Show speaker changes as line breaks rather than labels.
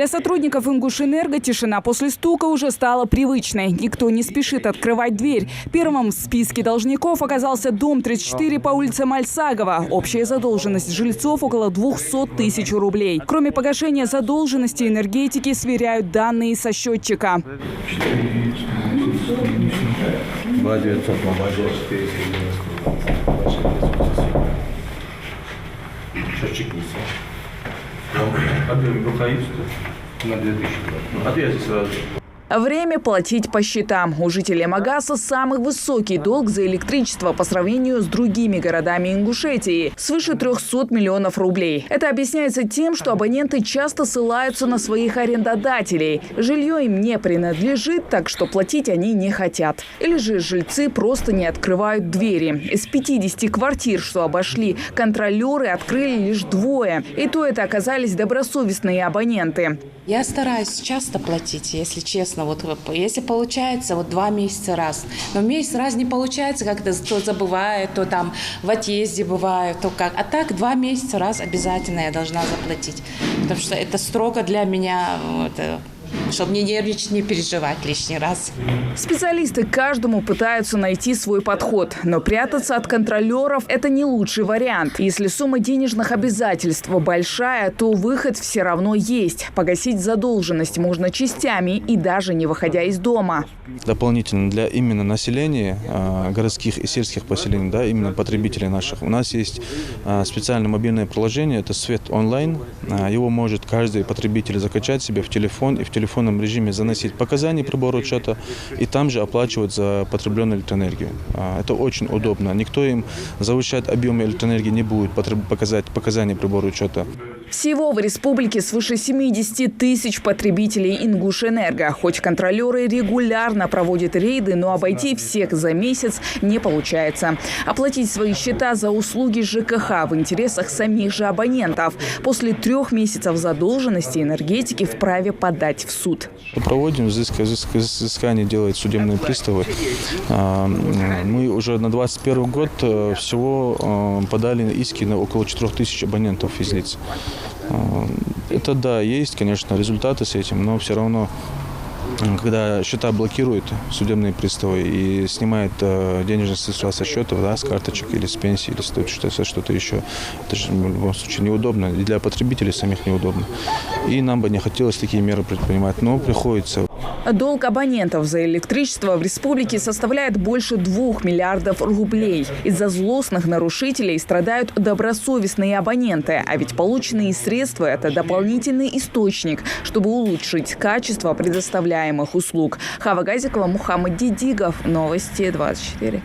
Для сотрудников «Ингушэнерго» тишина после стука уже стала привычной. Никто не спешит открывать дверь. Первым в списке должников оказался дом 34 по улице Мальсагова. Общая задолженность жильцов около 200 тысяч рублей. Кроме погашения задолженности, энергетики сверяют данные со счетчика.
Счетчик не объем рукавицы на 2000. Ответ сразу.
Время платить по счетам. У жителей Магаса самый высокий долг за электричество по сравнению с другими городами Ингушетии – свыше 300 миллионов рублей. Это объясняется тем, что абоненты часто ссылаются на своих арендодателей. Жилье им не принадлежит, так что платить они не хотят. Или же жильцы просто не открывают двери. Из 50 квартир, что обошли, контролеры открыли лишь 2. И то это оказались добросовестные абоненты.
Я стараюсь часто платить, если честно. Вот если получается, 2 месяца раз. Но месяц раз не получается, как-то то забываю, то там в отъезде бываю, то как. А так 2 месяца раз обязательно я должна заплатить. Потому что это строго для меня, чтобы не нервничать, не переживать лишний раз.
Специалисты каждому пытаются найти свой подход. Но прятаться от контролеров – это не лучший вариант. Если сумма денежных обязательств большая, то выход все равно есть. Погасить задолженность можно частями и даже не выходя из дома.
Дополнительно для именно населения, городских и сельских поселений, да, именно потребителей наших, у нас есть специальное мобильное приложение, это «Свет онлайн». Его может каждый потребитель закачать себе в телефон и в телефонном режиме заносить показания прибора учета и там же оплачивать за потребленную электроэнергию. Это очень удобно. Никто им завышать объем электроэнергии не будет, показать показания прибора учета.
Всего в республике свыше 70 тысяч потребителей «Ингушэнерго». Хоть контролеры регулярно проводят рейды, но обойти всех за месяц не получается. Оплатить свои счета за услуги ЖКХ в интересах самих же абонентов. После 3 месяцев задолженности энергетики вправе подать в суд.
Проводим взыскание, делают судебные приставы. Мы уже на 2021 год всего подали иски на около 4000 абонентов физлиц. Это да, есть, конечно, результаты с этим, но все равно, когда счета блокируют судебные приставы и снимают денежные средства со счетов, да, с карточек или с пенсии, или со что-то еще, это же в любом случае неудобно, и для потребителей самих неудобно. И нам бы не хотелось такие меры предпринимать, но приходится.
Долг абонентов за электричество в республике составляет больше 2 миллиардов рублей. Из-за злостных нарушителей страдают добросовестные абоненты. А ведь полученные средства – это дополнительный источник, чтобы улучшить качество предоставляемых услуг. Хава Газикова, Мухаммад Дидигов. Новости 24.